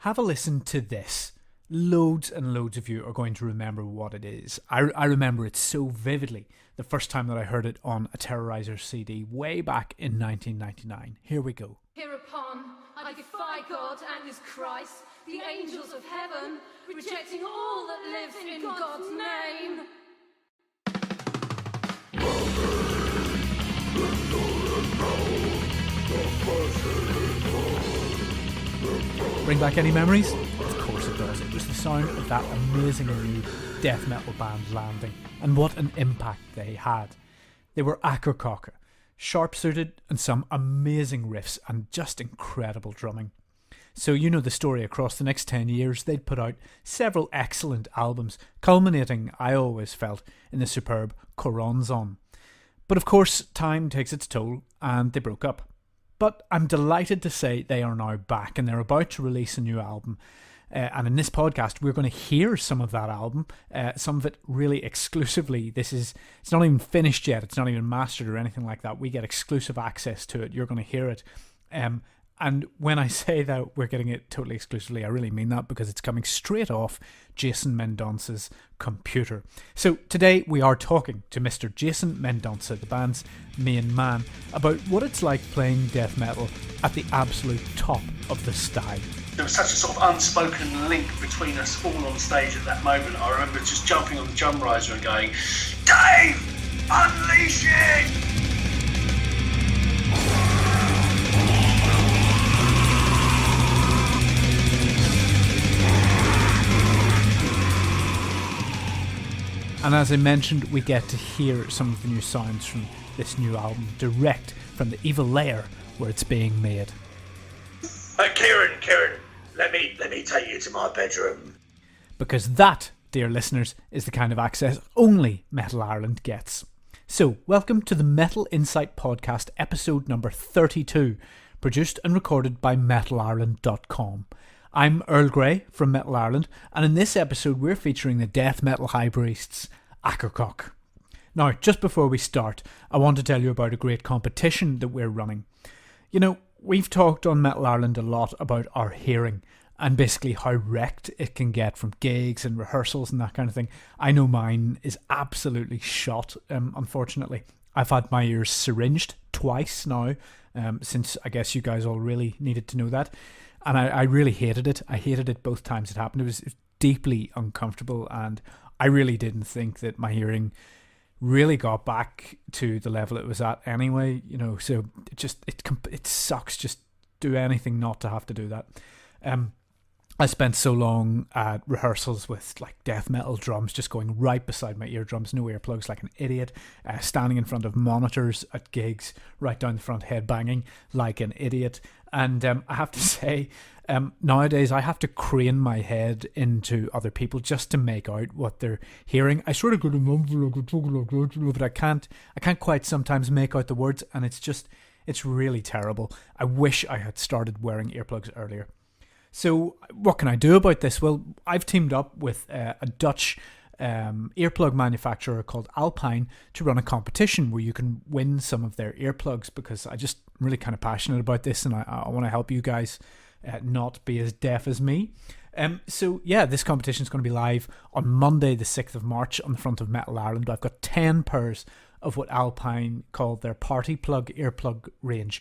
Have a listen to this. Loads and loads of you are going to remember what it is. I remember it so vividly the first time that I heard it on a Terrorizer CD way back in 1999. Here we go. Hereupon, I defy God and his Christ, the angels of heaven, rejecting all that lives in God's name. Bring back any memories? Of course it does. It was the sound of that amazing new death metal band landing, and what an impact they had. They were Akercocke, sharp-suited and some amazing riffs and just incredible drumming. So you know the story. Across the next 10 years they'd put out several excellent albums, culminating, I always felt, in the superb Coronzon. But of course time takes its toll and they broke up. But I'm delighted to say they are now back and they're about to release a new album. And in this podcast, we're going to hear some of that album, some of it really exclusively. It's not even finished yet. It's not even mastered or anything like that. We get exclusive access to it. You're going to hear it. And when I say that we're getting it totally exclusively, I really mean that, because it's coming straight off Jason Mendonca's computer. So today we are talking to Mr. Jason Mendonca, the band's main man, about what it's like playing death metal at the absolute top of the style. There was such a sort of unspoken link between us all on stage at that moment. I remember just jumping on the drum riser and going, "Dave, unleash it!" And as I mentioned, we get to hear some of the new sounds from this new album, direct from the evil lair where it's being made. Kieran, let me take you to my bedroom. Because that, dear listeners, is the kind of access only Metal Ireland gets. So, welcome to the Metal Insight Podcast, episode number 32, produced and recorded by MetalIreland.com. I'm Earl Grey from Metal Ireland, and in this episode we're featuring the death metal high priests, Akercocke. Now, just before we start, I want to tell you about a great competition that we're running. You know, we've talked on Metal Ireland a lot about our hearing, and basically how wrecked it can get from gigs and rehearsals and that kind of thing. I know mine is absolutely shot, unfortunately. I've had my ears syringed twice now, since I guess you guys all really needed to know that. And I really hated it. I hated it both times it happened. It was deeply uncomfortable, and I really didn't think that my hearing really got back to the level it was at anyway. You know, so it sucks. Just do anything not to have to do that. I spent so long at rehearsals with like death metal drums just going right beside my eardrums, no earplugs, like an idiot, standing in front of monitors at gigs, right down the front, headbanging like an idiot. And I have to say, nowadays I have to crane my head into other people just to make out what they're hearing. I sort of got a mumble like I'm talking like that, but I can't quite sometimes make out the words, and it's really terrible. I wish I had started wearing earplugs earlier. So what can I do about this? Well, I've teamed up with a Dutch earplug manufacturer called Alpine to run a competition where you can win some of their earplugs, because I just really kind of passionate about this, and I want to help you guys not be as deaf as me. So yeah, this competition is going to be live on Monday the 6th of March on the front of Metal Ireland. I've got 10 pairs of what Alpine called their party plug earplug range.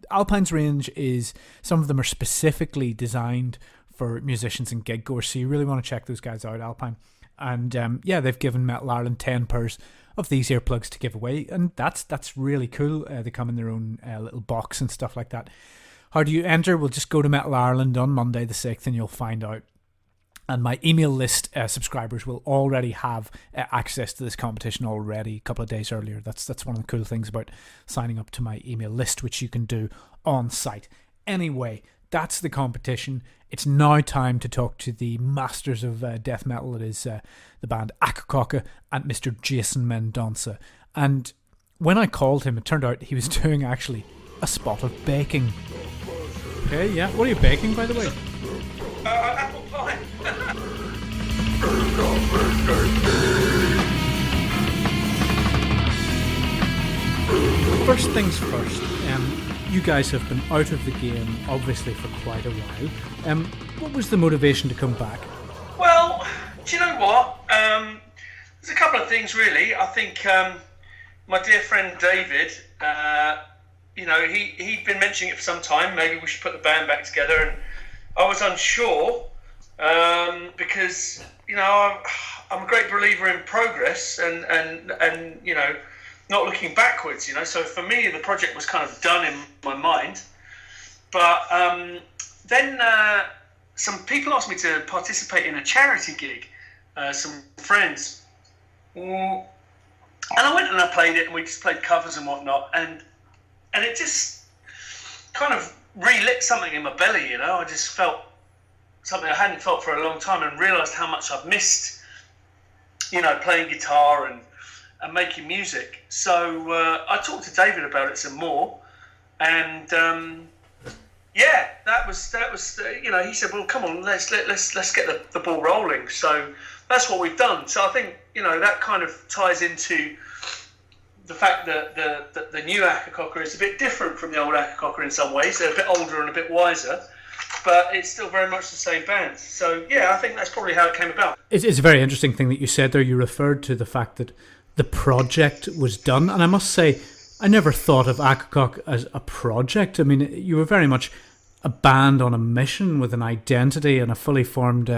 Alpine's range is, some of them are specifically designed for musicians and gig goers, so you really want to check those guys out, Alpine. And yeah, they've given Metal Ireland 10 pairs of these earplugs to give away, and that's really cool. They come in their own little box and stuff like that. How do you enter? Well, just go to Metal Ireland on Monday the 6th and you'll find out. And my email list subscribers will already have access to this competition already a couple of days earlier. That's one of the cool things about signing up to my email list, which you can do on site. Anyway, that's the competition. It's now time to talk to the masters of death metal. It is the band Akercocke and Mr. Jason Mendonca. And when I called him, it turned out he was doing actually a spot of baking. Okay, yeah. What are you baking, by the way? Apple pie. First things first, you guys have been out of the game, obviously, for quite a while. What was the motivation to come back? Well, do you know what? There's a couple of things, really. I think my dear friend David, he'd been mentioning it for some time. Maybe we should put the band back together, and I was unsure because I'm a great believer in progress and not looking backwards. So for me the project was kind of done in my mind, but then some people asked me to participate in a charity gig, some friends, and I went and I played it, and we just played covers and whatnot, and it just kind of relit something in my belly. I just felt something I hadn't felt for a long time, and realised how much I've missed playing guitar and making music. So I talked to David about it some more, and that was he said, well, come on, let's get the ball rolling. So that's what we've done. So I think that kind of ties into the fact that the new Akercocke is a bit different from the old Akercocke in some ways. They're a bit older and a bit wiser, but it's still very much the same band. So I think that's probably how it came about. It's a very interesting thing that you said there. You referred to the fact that the project was done, and I must say, I never thought of Akercocke as a project. I mean, you were very much a band on a mission with an identity and a fully formed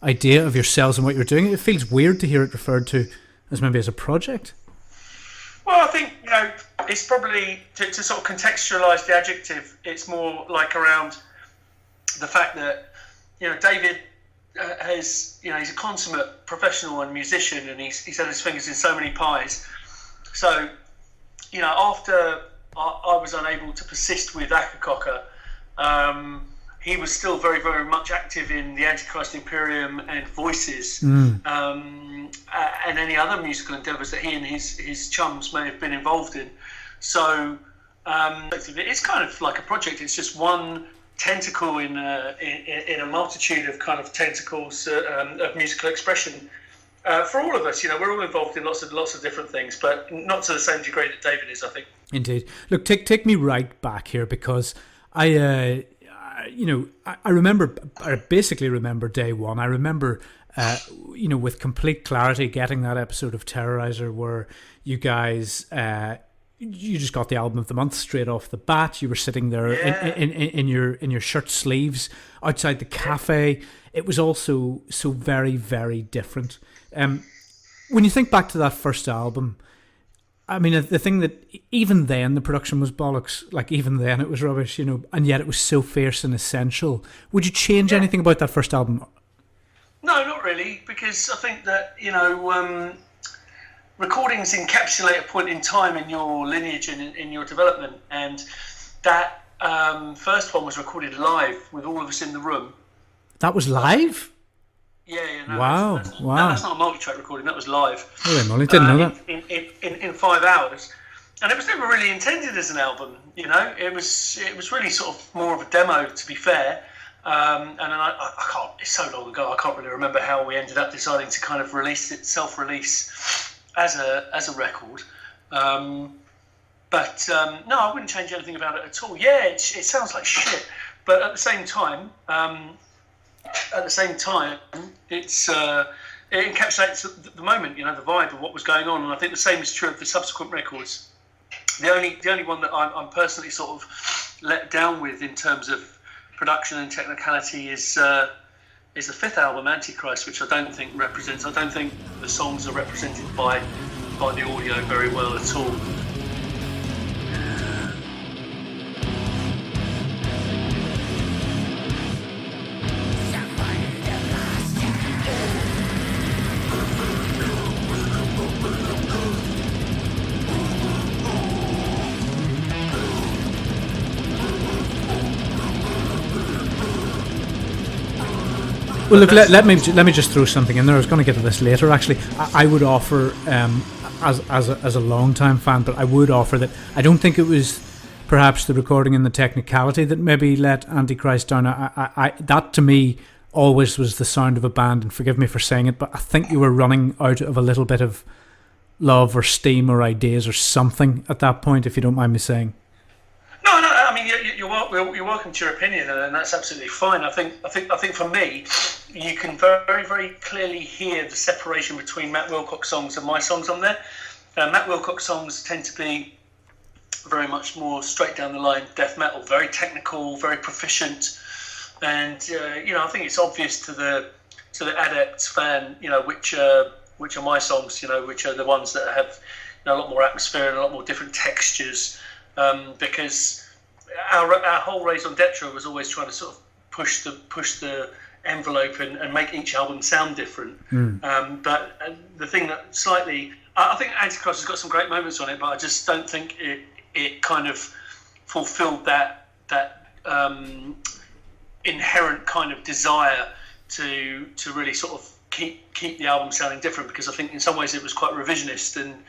idea of yourselves and what you're doing. It feels weird to hear it referred to as maybe as a project. Well, I think it's probably to sort of contextualise the adjective. It's more like around the fact that David he's a consummate professional and musician, and he's had his fingers in so many pies. So after I was unable to persist with Akercocke, he was still very, very much active in the Antichrist Imperium and Voices, and any other musical endeavours that he and his chums may have been involved in. So it's kind of like a project. It's just one tentacle in a multitude of kind of tentacles of musical expression for all of us. We're all involved in lots of different things, but not to the same degree that David is, I think. Indeed. Look, take me right back here, because I remember, I basically remember day one. I remember, with complete clarity, getting that episode of Terrorizer where you guys, you just got the album of the month straight off the bat. You were sitting there in your shirt sleeves outside the cafe. It was also so very, very different. When you think back to that first album, I mean, the thing that even then the production was bollocks, like even then it was rubbish, and yet it was so fierce and essential. Would you change anything about that first album? No, not really, because I think that, recordings encapsulate a point in time in your lineage and in your development, and that first one was recorded live with all of us in the room. That was live? Yeah. Wow. That's not a multi-track recording. That was live. Oh, Molly, didn't know that. In 5 hours, and it was never really intended as an album. It was really sort of more of a demo, to be fair. And then I can't. It's so long ago. I can't really remember how we ended up deciding to kind of self-release as a record. But no, I wouldn't change anything about it at all. Yeah, it sounds like shit, but at the same time. It encapsulates the moment, the vibe of what was going on, and I think the same is true of the subsequent records. The only one that I'm personally sort of let down with in terms of production and technicality is the fifth album, Antichrist, which I don't think the songs are represented by the audio very well at all. Well, look, let me just throw something in there. I was going to get to this later, actually. I would offer, as a long-time fan, but I would offer that I don't think it was perhaps the recording and the technicality that maybe let Antichrist down. That, to me, always was the sound of a band, and forgive me for saying it, but I think you were running out of a little bit of love or steam or ideas or something at that point, if you don't mind me saying. No, I mean, you're welcome to your opinion, and that's absolutely fine. I think for me, you can very, very clearly hear the separation between Matt Wilcox songs and my songs on there. Matt Wilcox songs tend to be very much more straight down the line death metal, very technical, very proficient, and I think it's obvious to the adept fan, which are my songs, which are the ones that have a lot more atmosphere and a lot more different textures, because our whole raison d'etre was always trying to sort of push the envelope and make each album sound different. But the thing that slightly, I think Akercocke has got some great moments on it, but I just don't think it kind of fulfilled that inherent kind of desire to really sort of keep the album sounding different, because I think in some ways it was quite revisionist, and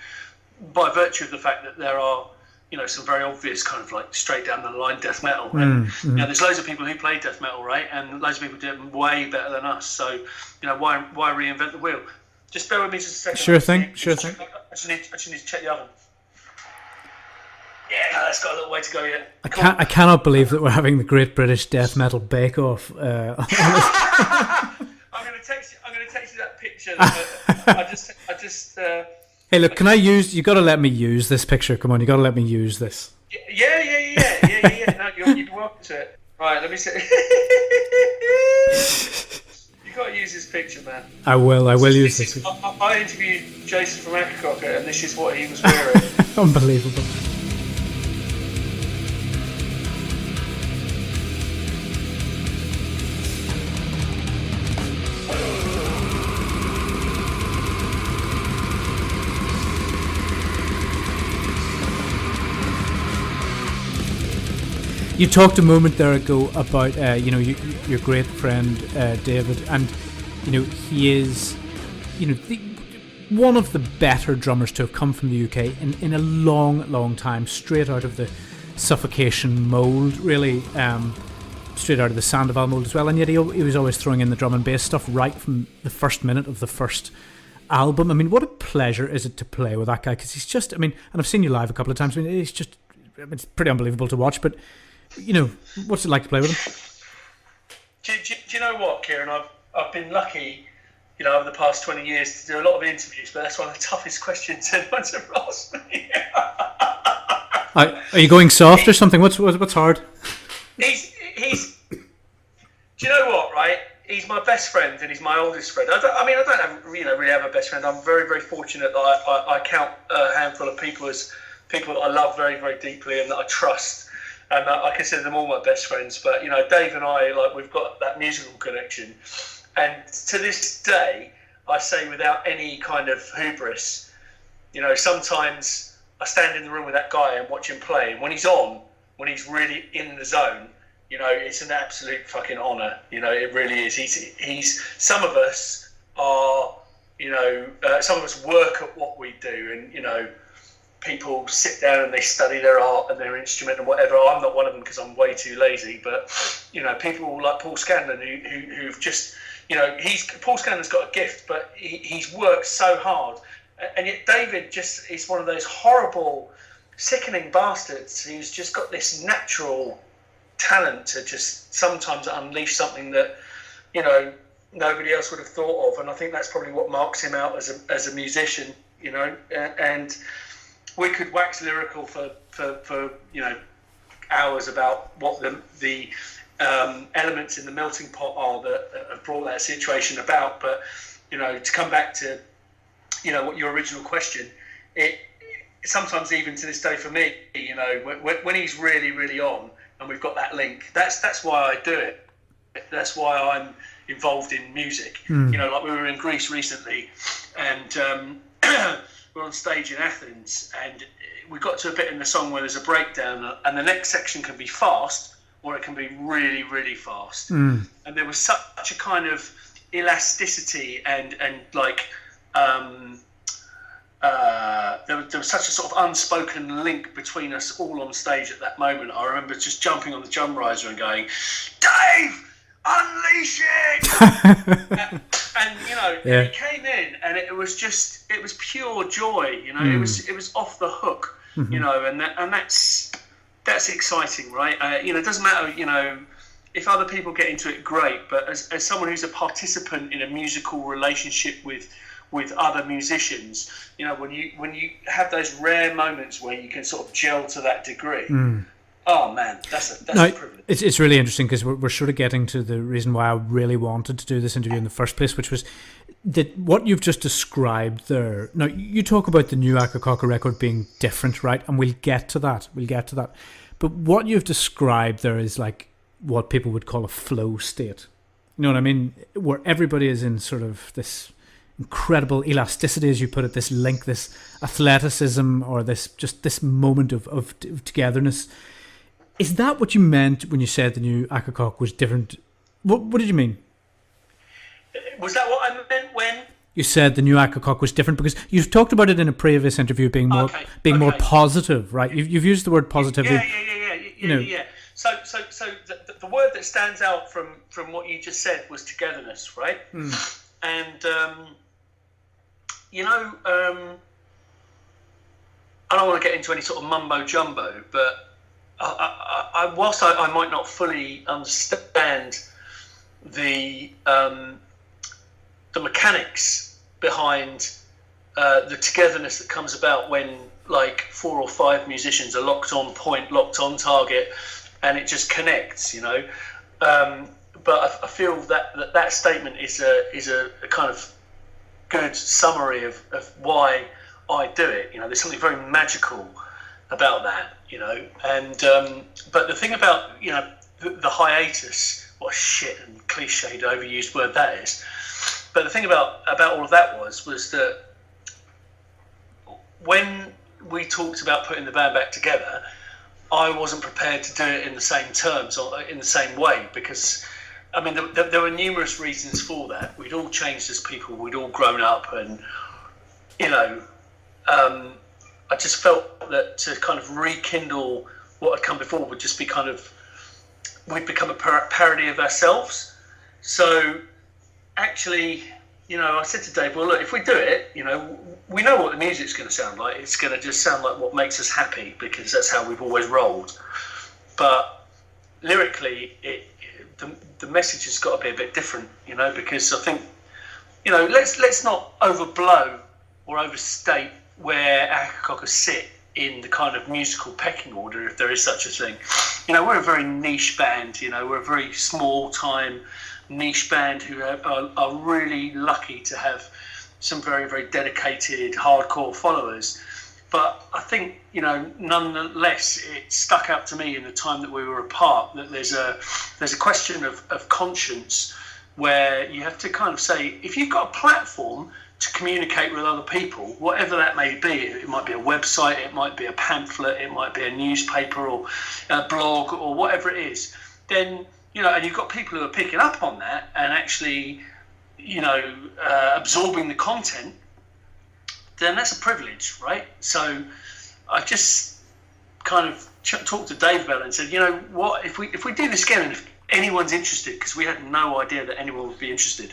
by virtue of the fact that there are some very obvious kind of like straight down the line death metal, and there's loads of people who play death metal, right, and loads of people do it way better than us, so why reinvent the wheel? Just bear with me just a second. Sure thing. I just need to check the oven. Yeah, no, that's got a little way to go yet. I cannot believe that we're having the Great British Death Metal Bake Off. I'm going to text you that picture. I just. Hey, look, can I use? You got to let me use this picture. Come on, you got to let me use this. Yeah. No, you're welcome to it. Right, let me see. You got to use this picture, man. I will use this. I interviewed Jason from Akercocke, and this is what he was wearing. Unbelievable. You talked a moment there ago about your great friend David, and he is one of the better drummers to have come from the UK in a long time, straight out of the Suffocation mould, really, straight out of the Sandoval mould as well, and yet he was always throwing in the drum and bass stuff right from the first minute of the first album. I mean, what a pleasure is it to play with that guy, because he's just, and I've seen you live a couple of times, it's pretty unbelievable to watch, but what's it like to play with him? Do you know what, Kieran? I've been lucky, over the past 20 years to do a lot of interviews, but that's one of the toughest questions anyone's ever asked me. Are you going soft or something? What's hard? He's. Do you know what? Right? He's my best friend and he's my oldest friend. I don't really have a best friend. I'm very, very fortunate that I count a handful of people as people that I love very, very deeply and that I trust. And I consider them all my best friends. But, Dave and I, we've got that musical connection. And to this day, I say without any kind of hubris, sometimes I stand in the room with that guy and watch him play. And when he's really in the zone, it's an absolute fucking honour. It really is. He's some of us are, some of us work at what we do. And, people sit down and they study their art and their instrument and whatever. I'm not one of them because I'm way too lazy. But people like Paul Scanlon who've just Paul Scanlon's got a gift, but he's worked so hard, and yet David just is one of those horrible, sickening bastards who's just got this natural talent to just sometimes unleash something that nobody else would have thought of. And I think that's probably what marks him out as a musician. And we could wax lyrical for hours about what the elements in the melting pot are that have brought that situation about. But to come back to what your original question, it sometimes even to this day for me, when he's really, really on and we've got that link, that's why I do it. That's why I'm involved in music. Like we were in Greece recently, and we're on stage in Athens, and we got to a bit in the song where there's a breakdown, and the next section can be fast or it can be really, really fast. And there was such a kind of elasticity and like there was such a sort of unspoken link between us all on stage at that moment. I remember just jumping on the drum riser and going, "Dave, unleash it!" and he came in, and it was pure joy. It was off the hook. And that's that's exciting, right? It doesn't matter, if other people get into it, great. But as someone who's a participant in a musical relationship with other musicians, when you have those rare moments where you can sort of gel to that degree. Oh man, that's a privilege. It's really interesting because we're sort of getting to the reason why I really wanted to do this interview in the first place, which was that what you've just described there. Now, you talk about the new Akercocke record being different, right? And we'll get to that. But what you've described there is like what people would call a flow state. You know what I mean? Where everybody is in sort of this incredible elasticity, as you put it, this link, this athleticism, or this moment of togetherness. Is that what you meant when you said the new Akercocke was different? What did you mean? Was that what I meant when you said the new Akercocke was different? Because you've talked about it in a previous interview being more more positive, right? You've used the word positivity. Yeah. So the word that stands out from what you just said was togetherness, right? And I don't want to get into any sort of mumbo jumbo, but whilst I might not fully understand the mechanics behind the togetherness that comes about when like 4 or 5 musicians are locked on point, locked on target, and it just connects, but I feel that statement is a kind of good summary of why I do it. There's something very magical about that, and but the thing about the hiatus, what a shit and cliched overused word that is, but the thing about all of that was that when we talked about putting the band back together, I wasn't prepared to do it in the same terms or in the same way, because I mean there were numerous reasons for that. We'd all changed as people, we'd all grown up, and I just felt that to kind of rekindle what had come before would just be we'd become a parody of ourselves. So actually, I said to Dave, well, look, if we do it, we know what the music's going to sound like. It's going to just sound like what makes us happy, because that's how we've always rolled. But lyrically, the message has got to be a bit different, because I think, let's not overblow or overstate where Akercocke sit in the kind of musical pecking order, if there is such a thing. We're a very niche band, we're a very small time niche band who are really lucky to have some very, very dedicated hardcore followers. But I think, nonetheless, it stuck out to me in the time that we were apart that there's a question of conscience, where you have to kind of say, if you've got a platform to communicate with other people, whatever that may be, it might be a website, it might be a pamphlet, it might be a newspaper or a blog or whatever it is, then, and you've got people who are picking up on that and actually, absorbing the content, then that's a privilege, right? So I just kind of talked to Dave about it and said, what, if we do this again, and if anyone's interested, because we had no idea that anyone would be interested,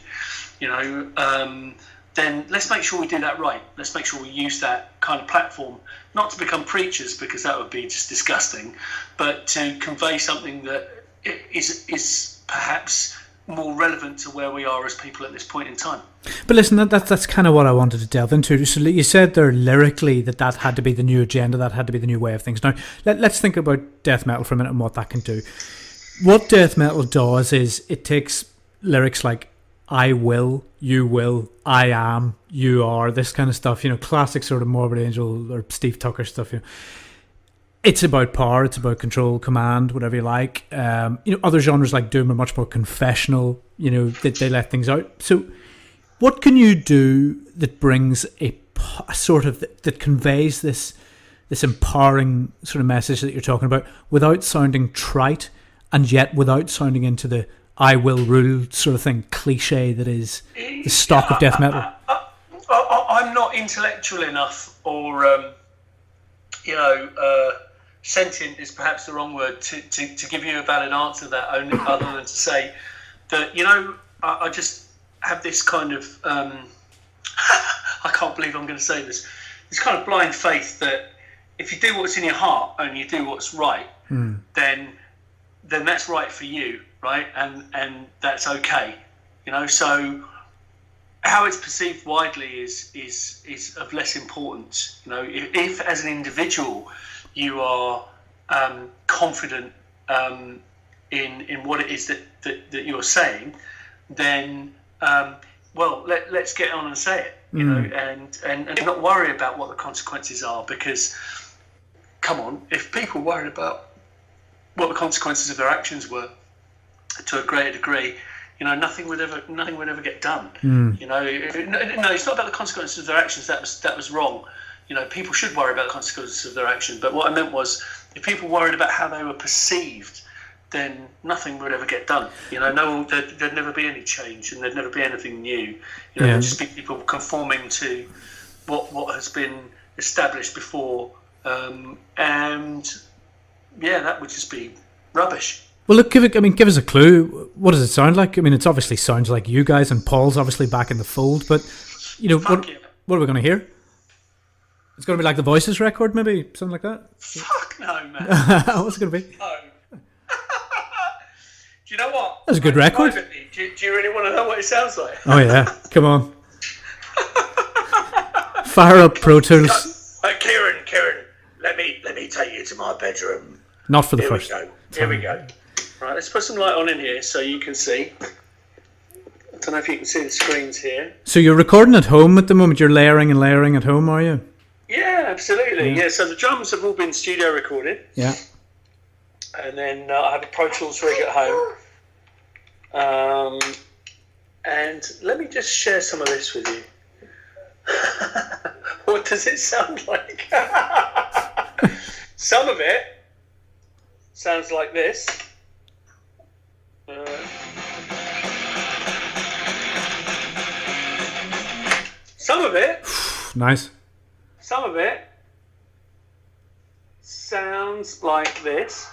then let's make sure we do that right. Let's make sure we use that kind of platform, not to become preachers, because that would be just disgusting, but to convey something that is perhaps more relevant to where we are as people at this point in time. But listen, that's kind of what I wanted to delve into. So you said there lyrically that had to be the new agenda, that had to be the new way of things. Now, let's think about death metal for a minute and what that can do. What death metal does is it takes lyrics like I will, you will, I am, you are, this kind of stuff, classic sort of Morbid Angel or Steve Tucker stuff, It's about power, it's about control, command, whatever you like. Other genres like Doom are much more confessional, they let things out. So what can you do that brings a sort of, that conveys this empowering sort of message that you're talking about without sounding trite, and yet without sounding into the I will rule sort of thing, cliche that is the stock of death metal? I'm not intellectual enough, or sentient is perhaps the wrong word, to give you a valid answer to that, only other than to say that I just have this kind of I can't believe I'm going to say this kind of blind faith that if you do what's in your heart and you do what's right, then that's right for you, right? And that's okay, you know. So how it's perceived widely is of less importance, you know. If as an individual you are confident in what it is that you're saying, then let's get on and say it, you know, and not worry about what the consequences are, because come on, if people worried about what the consequences of their actions were to a greater degree, you know, nothing would ever get done. You know, no, it's not about the consequences of their actions. That was wrong. You know, people should worry about the consequences of their action. But what I meant was, if people worried about how they were perceived, then nothing would ever get done. You know, there'd never be any change, and there'd never be anything new. You know, there'd just be people conforming to what has been established before, and yeah, that would just be rubbish. Well, look, give us a clue. What does it sound like? I mean, it obviously sounds like you guys, and Paul's obviously back in the fold. But you know, what are we going to hear? It's going to be like the Voices record, maybe something like that. Fuck no, man. What's it going to be? No. Do you know what? That's a good record. Do you really want to know what it sounds like? Oh yeah, come on. Fire up Pro Tools. Kieran, let me take you to my bedroom. Not for the first. Here we go. Right, let's put some light on in here so you can see. I don't know if you can see the screens here. So you're recording at home at the moment. You're layering at home, are you? Yeah, absolutely. Yeah. So the drums have all been studio recorded. Yeah. And then I have a Pro Tools rig at home. And let me just share some of this with you. What does it sound like? Some of it sounds like this. Some of it. Nice. Some of it sounds like this.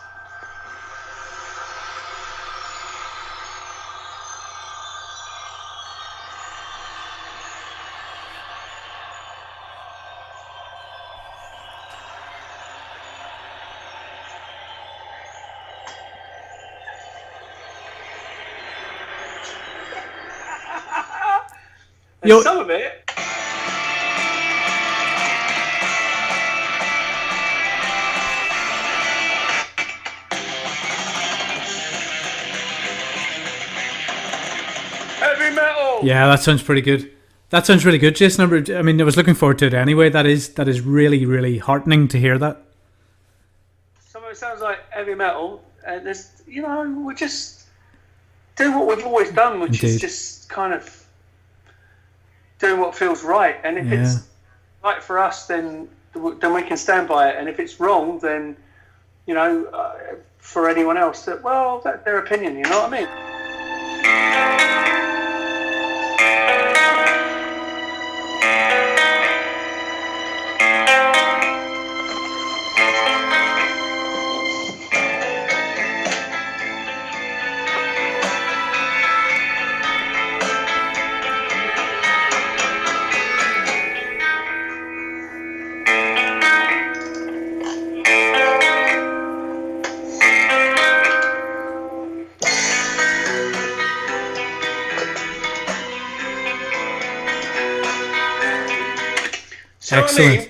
And some of it heavy metal. Yeah, that sounds pretty good. That sounds really good, Jason. I mean, I was looking forward to it anyway. That is really, really heartening to hear that. Some of it sounds like heavy metal, and there's, you know, we're just doing what we've always done, which is just kind of doing what feels right. And if it's right for us, then we can stand by it. And if it's wrong, then, you know, for anyone else, that's their opinion. You know what I mean?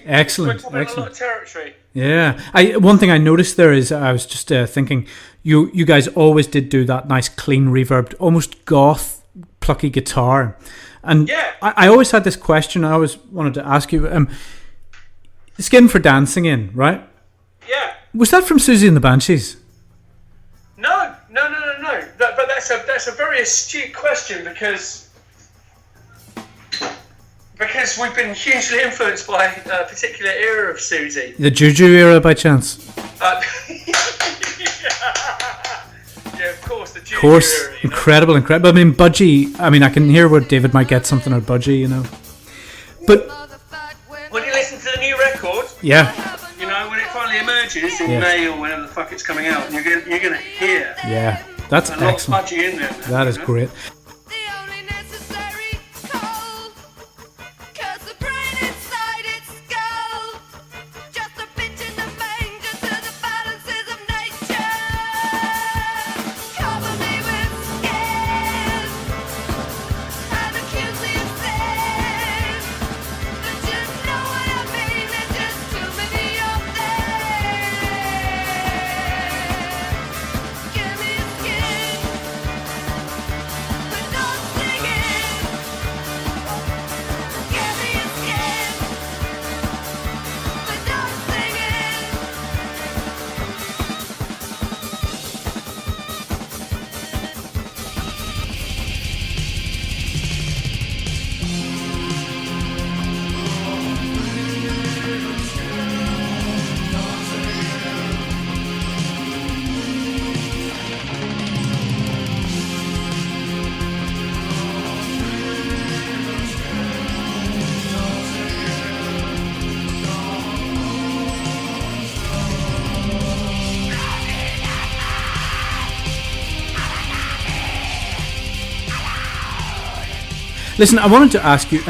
Excellent. We're covering a lot of territory. Yeah. One thing I noticed there is I was just thinking, you guys always did do that nice, clean, reverbed, almost goth, plucky guitar. And I always had this question I always wanted to ask you. Skin for Dancing In, right? Yeah. Was that from Susie and the Banshees? No. But that's a very astute question, because we've been hugely influenced by a particular era of Susie. The Juju era, by chance? Yeah, of course, the Juju era. You know? Incredible. I mean, Budgie, I can hear where David might get something out of Budgie, you know. But when you listen to the new record, you know, when it finally emerges in May or whenever the fuck it's coming out, you're gonna hear. Yeah, that's a lot excellent. of Budgie in there. That is great. Listen, I wanted to ask you,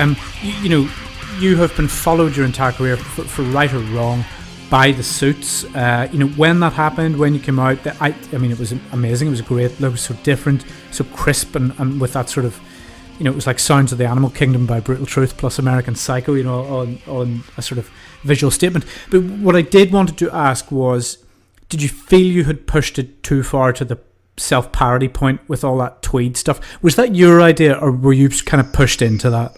you know, you have been followed your entire career for right or wrong by the Suits. You know, when that happened, when you came out, I mean, it was amazing. It was great. It was so different, so crisp, and with that sort of, you know, it was like Sounds of the Animal Kingdom by Brutal Truth plus American Psycho, you know, on a sort of visual statement. But what I did wanted to ask was, did you feel you had pushed it too far to the self-parody point with all that Tweed stuff? Was that your idea, or were you kind of pushed into that?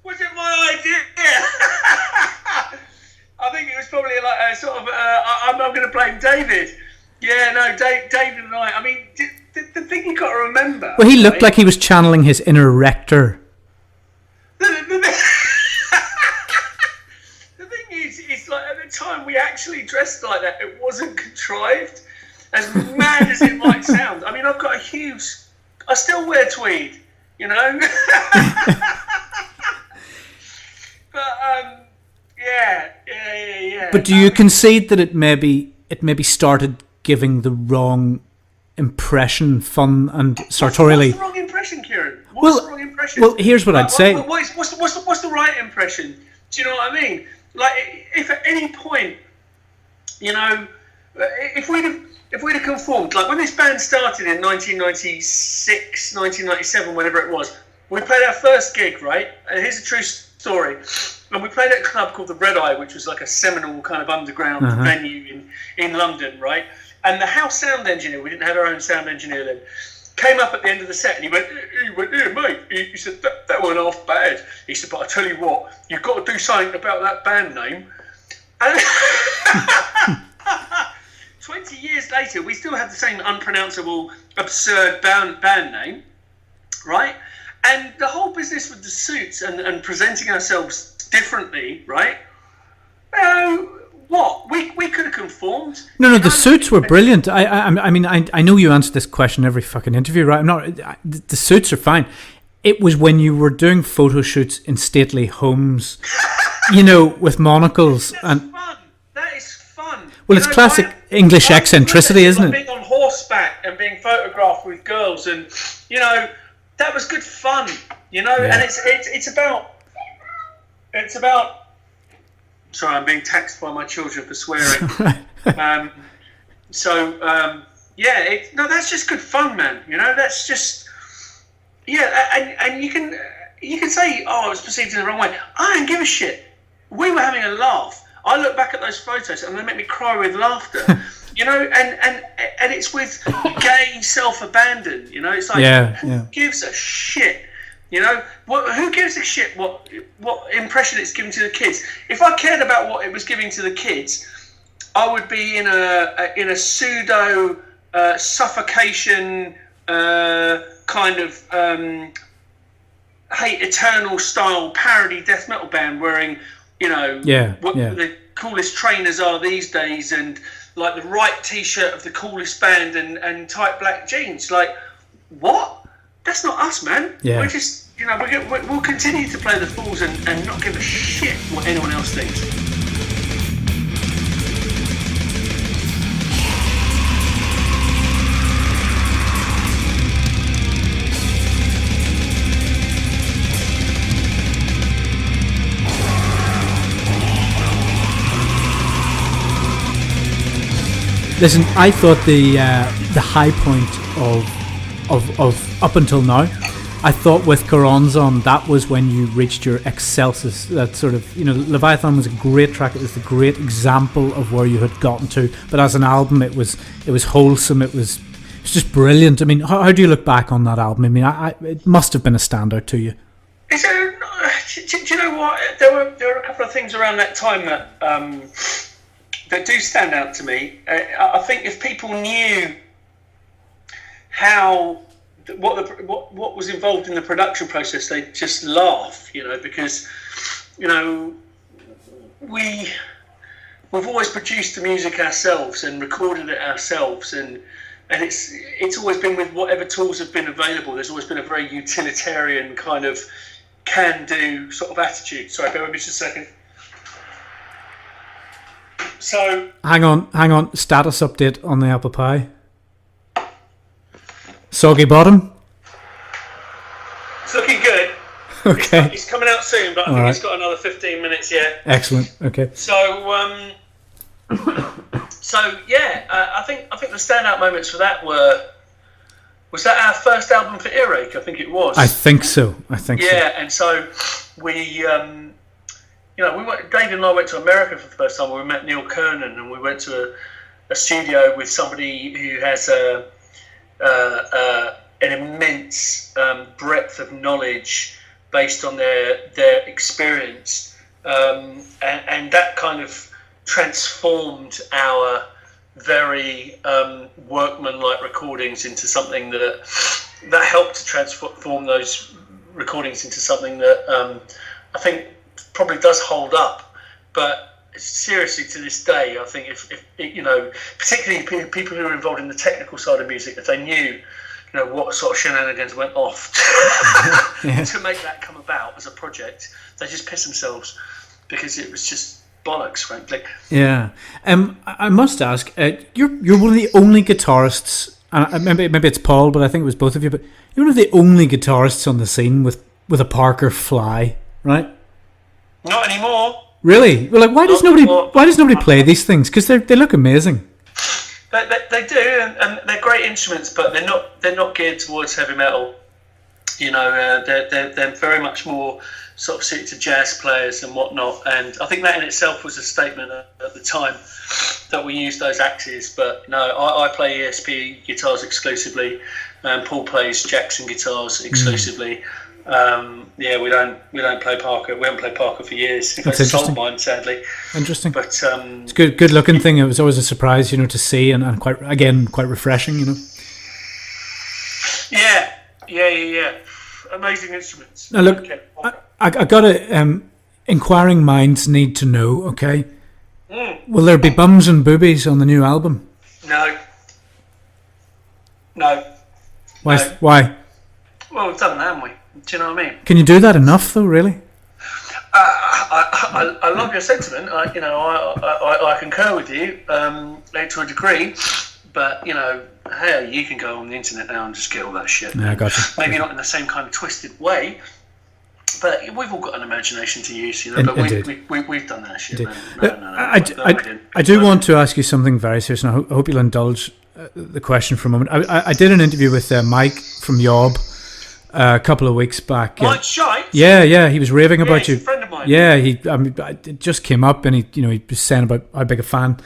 Was it my idea? I think it was probably like a sort of I'm not going to blame David. Yeah, no, David and I mean, the thing you got to remember, well, he looked like he was channeling his inner rector. The thing is like at the time we actually dressed like that. It wasn't contrived. As mad as it might sound. I mean, I've got I still wear tweed, you know? But, yeah. But do you concede that it maybe started giving the wrong impression, fun and sartorially? What's the wrong impression, Kieran? What's the wrong impression? Well, here's what I'd say. What's the right impression? Do you know what I mean? Like, if at any point, you know, if we'd have conformed, like when this band started in 1996, 1997, whenever it was, we played our first gig, right? And here's a true story. And we played at a club called the Red Eye, which was like a seminal kind of underground venue in London, right? And the house sound engineer, we didn't have our own sound engineer then, came up at the end of the set and he went, "Yeah, mate." He said, that went off bad. He said, "But I tell you what, you've got to do something about that band name." And 20 years later, we still have the same unpronounceable, absurd band name, right? And the whole business with the Suits and presenting ourselves differently, right? What? We could have conformed. No, the Suits were brilliant. I mean, I know you answer this question every fucking interview, right? The Suits are fine. It was when you were doing photo shoots in stately homes, you know, with monocles. That is fun. Well, it's classic English eccentricity, isn't it? Being on horseback and being photographed with girls, and you know, that was good fun. You know, and it's about. Sorry, I'm being taxed by my children for swearing. That's just good fun, man. You know, that's just and you can say, "Oh, it was perceived in the wrong way." I don't give a shit. We were having a laugh. I look back at those photos and they make me cry with laughter. You know, and it's with gay self-abandon. You know, it's like who gives a shit? You know, who gives a shit what impression it's giving to the kids? If I cared about what it was giving to the kids, I would be in a pseudo suffocation kind of Hate Eternal style parody death metal band wearing, you know, what the coolest trainers are these days, and like the right T-shirt of the coolest band and tight black jeans. Like, what? That's not us, man. We're just, you know, we'll continue to play the fools and not give a shit what anyone else thinks. Listen, I thought the high point of up until now, I thought with Coronzon, that was when you reached your excelsis. That sort of, you know, Leviathan was a great track. It was the great example of where you had gotten to. But as an album, it was wholesome. It was just brilliant. I mean, how do you look back on that album? I mean, it must have been a standout to you. Do you know what? There were a couple of things around that time that do stand out to me. I think if people knew what was involved in the production process, they'd just laugh, you know, because, you know, we've always produced the music ourselves and recorded it ourselves, and it's always been with whatever tools have been available. There's always been a very utilitarian kind of can-do sort of attitude. Sorry, bear with me just a second. So hang on. Status update on the apple pie. Soggy bottom. it's looking good. Okay. It's coming out soon, but I think it's got another 15 minutes yet. Excellent. Okay. So, I think the standout moments for that was that our first album for Earache. I think it was. I think so. Yeah, and so we, David and I went to America for the first time. We met Neil Kernan, and we went to a studio with somebody who has an immense breadth of knowledge based on their experience, and that kind of transformed our very workman-like recordings into something that helped to transform those recordings into something that I think probably does hold up. But seriously, to this day, I think if particularly people who are involved in the technical side of music, if they knew what sort of shenanigans went off to make that come about as a project, they just piss themselves because it was just bollocks, frankly. Yeah. I must ask, you're one of the only guitarists, and maybe it's Paul, but I think it was both of you, but you're one of the only guitarists on the scene with a Parker Fly, right? Not anymore. Really? Well, like, why does nobody play these things? Because they look amazing. They do, and they're great instruments, but they're not geared towards heavy metal. They're very much more sort of suited to jazz players and whatnot. And I think that in itself was a statement at the time that we used those axes. But no, I play ESP guitars exclusively, and Paul plays Jackson guitars exclusively. We don't play Parker. We haven't played Parker for years. In fact, it's sold mine, sadly. Interesting. But it's a good looking thing. It was always a surprise, to see, and quite refreshing, Yeah. Amazing instruments. Now look, okay. I got to. Inquiring minds need to know. Okay. Will there be bums and boobies on the new album? No. Why? No. Why? Well, we've done that, haven't we? Do you know what I mean? Can you do that enough, though? Really? I love your sentiment. I concur with you to a degree, but hey, you can go on the internet now and just get all that shit. Yeah, I got you. Maybe not in the same kind of twisted way, but we've all got an imagination to use, But we've done that shit. No. I do want to ask you something very serious, and I hope you'll indulge the question for a moment. I did an interview with Mike from Yob a couple of weeks back. Mike Shite? Yeah, he was raving about you. He's a friend of mine. Yeah, it just came up, and he was saying about how big a fan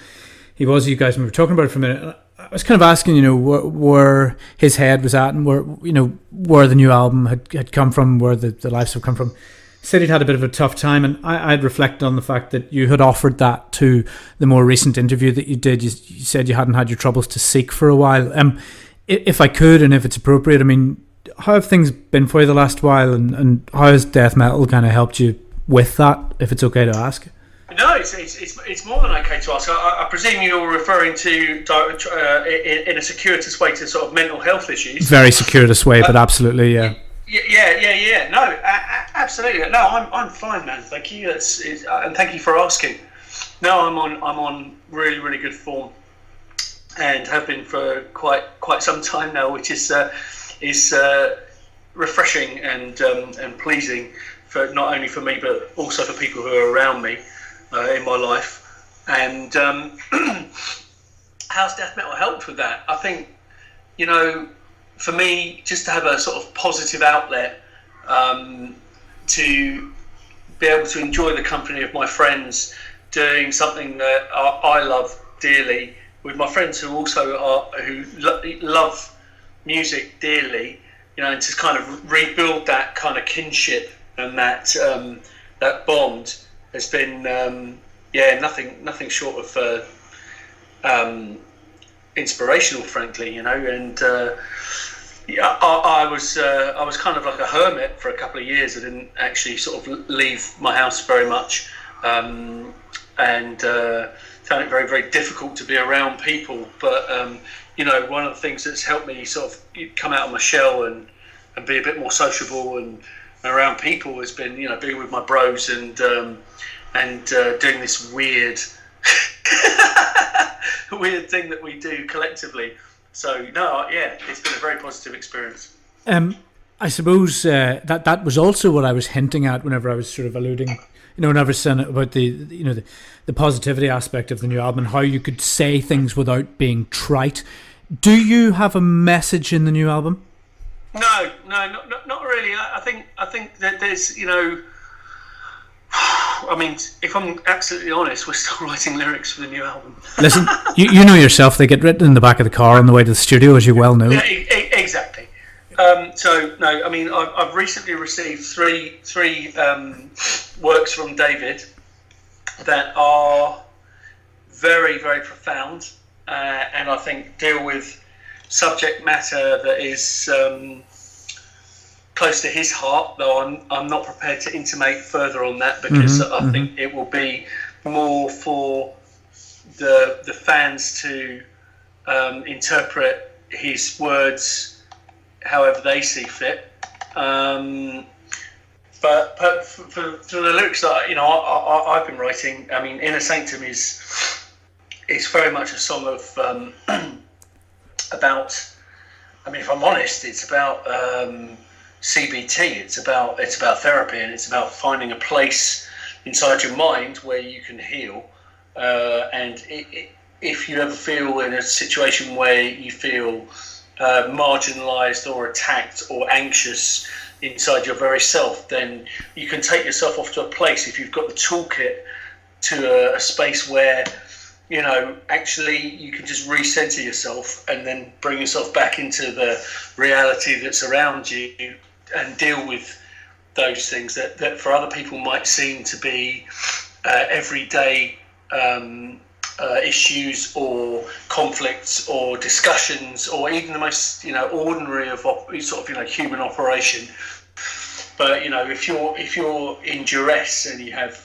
he was of you guys, and we were talking about it for a minute. I was kind of asking, where his head was at, and where the new album had come from, where the lives have come from. He said he'd had a bit of a tough time, and I had reflected on the fact that you had offered that to the more recent interview that you did. You said you hadn't had your troubles to seek for a while. If I could, and if it's appropriate, how have things been for you the last while, and how has death metal kind of helped you with that, if it's okay to ask? No, it's more than okay to ask. I presume you're referring to in a circuitous way to sort of mental health issues. Very circuitous way, but absolutely, yeah. Yeah. No, absolutely. No, I'm fine, man. Thank you. And thank you for asking. No, I'm on really, really good form, and have been for quite some time now, which is refreshing and pleasing for not only for me but also for people who are around me in my life. And how's death metal helped with that? I think for me, just to have a sort of positive outlet, to be able to enjoy the company of my friends, doing something that I love dearly with my friends who also love music dearly, and to kind of rebuild that kind of kinship and that bond has been nothing short of inspirational, frankly, and I was kind of like a hermit for a couple of years. I didn't actually sort of leave my house very much, and found it very, very difficult to be around people. But one of the things that's helped me sort of come out of my shell and be a bit more sociable and around people has been being with my bros and doing this weird weird thing that we do collectively. So no, yeah, it's been a very positive experience. I suppose that was also what I was hinting at whenever I was sort of alluding, whenever I was saying about the positivity aspect of the new album and how you could say things without being trite. Do you have a message in the new album? No, not really. I think that there's, I mean, if I'm absolutely honest, we're still writing lyrics for the new album. Listen, you know yourself, they get written in the back of the car on the way to the studio, as you well know. Yeah, exactly. So no, I mean, I've recently received three works from David that are very, very profound, and I think deal with subject matter that is close to his heart. Though I'm not prepared to intimate further on that, because I think it will be more for the fans to interpret his words however they see fit. But for the lyrics that I've been writing, I mean, Inner Sanctum is very much a song of about. I mean, if I'm honest, it's about CBT. It's about therapy, and it's about finding a place inside your mind where you can heal. And if you ever feel in a situation where you feel marginalised or attacked or anxious inside your very self, then you can take yourself off to a place, if you've got the toolkit, to a space where actually you can just recenter yourself and then bring yourself back into the reality that's around you and deal with those things that for other people might seem to be everyday issues or conflicts or discussions, or even the most ordinary of sort of human operation. But if you're in duress and you have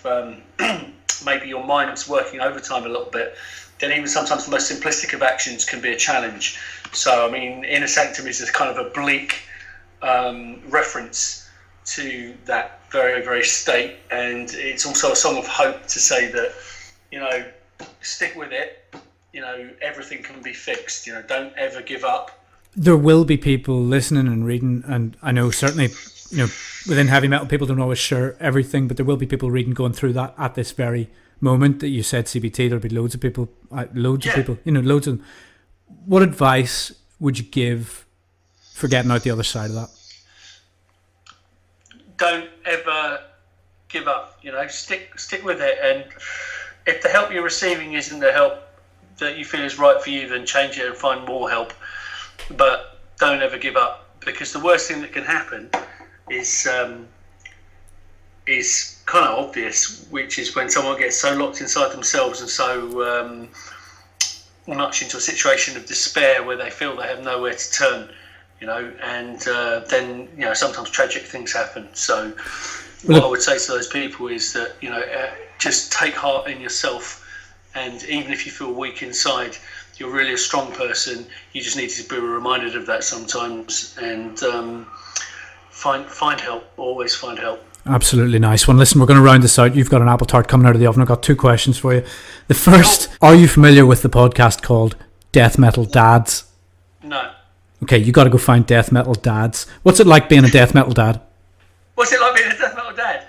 maybe your mind's working overtime a little bit, then even sometimes the most simplistic of actions can be a challenge. So I mean, Inner Sanctum is a kind of a bleak reference to that very, very state, and it's also a song of hope to say that stick with it, everything can be fixed, don't ever give up. There will be people listening and reading, and I know certainly within heavy metal people don't always share everything, but there will be people reading, going through that at this very moment that you said CBT. There'll be loads of people, loads of them. What advice would you give for getting out the other side of that? Don't ever give up, stick with it, and if the help you're receiving isn't the help that you feel is right for you, then change it and find more help. But don't ever give up, because the worst thing that can happen is kind of obvious, which is when someone gets so locked inside themselves and so much into a situation of despair where they feel they have nowhere to turn, and then sometimes tragic things happen. So what I would say to those people is that just take heart in yourself, and even if you feel weak inside, you're really a strong person. You just need to be reminded of that sometimes, and find help. Always find help. Absolutely nice one. Listen, we're going to round this out. You've got an apple tart coming out of the oven. I've got two questions for you. The first, are you familiar with the podcast called Death Metal Dads? No. Okay, you got to go find Death Metal Dads. What's it like being a death metal dad? What's it like being a death metal dad?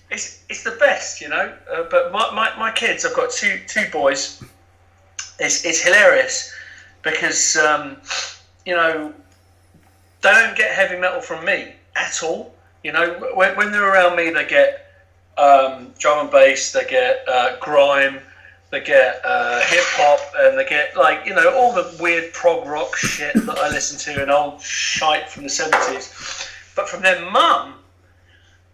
It's the best, but my kids, I've got two boys. It's hilarious because they don't get heavy metal from me at all. When they're around me, they get drum and bass, they get grime, they get hip hop, and they get all the weird prog rock shit that I listen to and old shite from the 70s. But from their mum,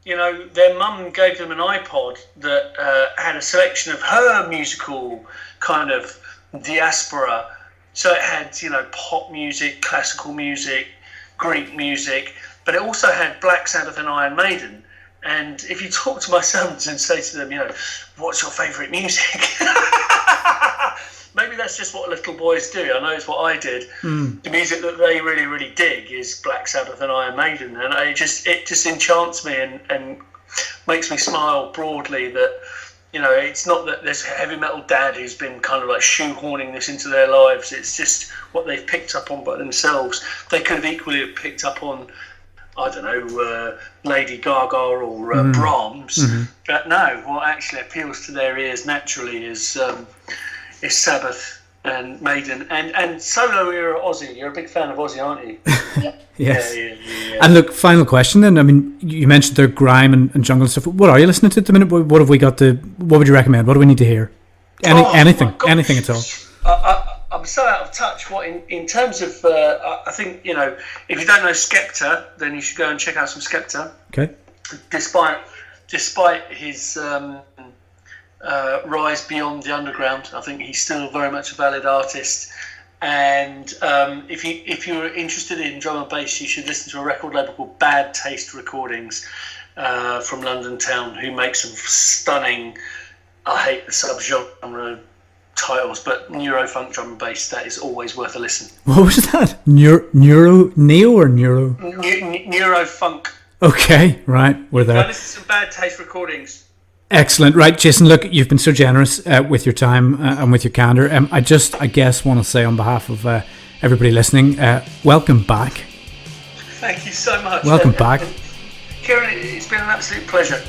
their mum gave them an iPod that had a selection of her musical kind of diaspora. So it had, pop music, classical music, Greek music, but it also had Black Sabbath and Iron Maiden. And if you talk to my sons and say to them, what's your favourite music? Maybe that's just what little boys do. I know it's what I did. The music that they really, really dig is Black Sabbath and Iron Maiden, and it just enchants me and makes me smile broadly that it's not that there's a heavy metal dad who's been kind of like shoehorning this into their lives. It's just what they've picked up on by themselves. They could have equally have picked up on, I don't know, Lady Gaga or Brahms, but no, what actually appeals to their ears naturally is Sabbath and Maiden and solo era Ozzy. You're a big fan of Ozzy, aren't you? Yes. Yeah. And look, final question then. I mean, you mentioned their grime and jungle stuff. What are you listening to at the minute? What have we got to? What would you recommend? What do we need to hear? Anything at all. I'm so out of touch. What in terms of? I think if you don't know Skepta, then you should go and check out some Skepta. Okay. Despite his rise beyond the underground, I think he's still very much a valid artist. And if you're interested in drum and bass, you should listen to a record label called Bad Taste Recordings from London town, who make some stunning, I hate the subgenre titles, but neurofunk drum and bass. That is always worth a listen. What was that? Neo or neuro? Neurofunk. Okay, right, we're there. Now listen to some Bad Taste Recordings. Excellent. Right, Jason, look, you've been so generous with your time and with your candour. I guess, want to say on behalf of everybody listening, welcome back. Thank you so much. Welcome back. Kieran, it's been an absolute pleasure.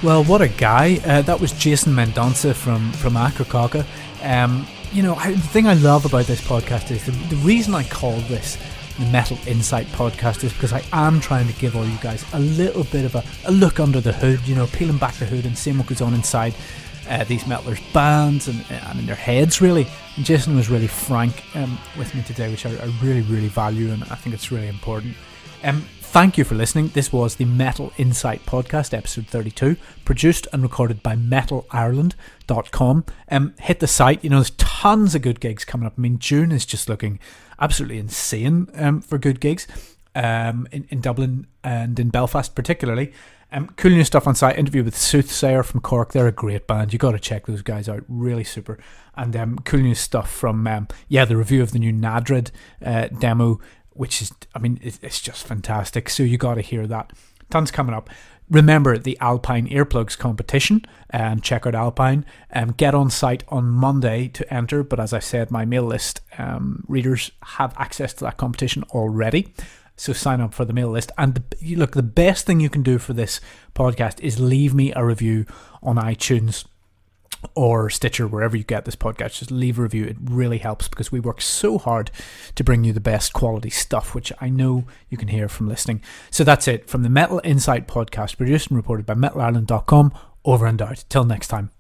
Well, what a guy. That was Jason Mendonca from Akercocke. The thing I love about this podcast is the reason I call this the Metal Insight Podcast is because I am trying to give all you guys a little bit of a look under the hood, peeling back the hood and seeing what goes on inside these metalers' bands and in their heads, really. And Jason was really frank with me today, which I really, really value, and I think it's really important. Thank you for listening. This was the Metal Insight Podcast, episode 32, produced and recorded by metalireland.com. Hit the site. There's tons of good gigs coming up. I mean, June is just looking absolutely insane for good gigs in Dublin and in Belfast particularly. Cool new stuff on site. Interview with Soothsayer from Cork. They're a great band. You got to check those guys out. Really super. And cool new stuff from the review of the new Nadrid demo, which is, it's just fantastic. So you got to hear that. Tons coming up. Remember the Alpine Earplugs competition. Check out Alpine. Get on site on Monday to enter. But as I said, my mail list readers have access to that competition already. So sign up for the mail list. And the best thing you can do for this podcast is leave me a review on iTunes or Stitcher, wherever you get this podcast. Just leave a review. It really helps because we work so hard to bring you the best quality stuff, which I know you can hear from listening. So that's it from the Metal Insight Podcast, produced and reported by metalireland.com. Over and out. Till next time.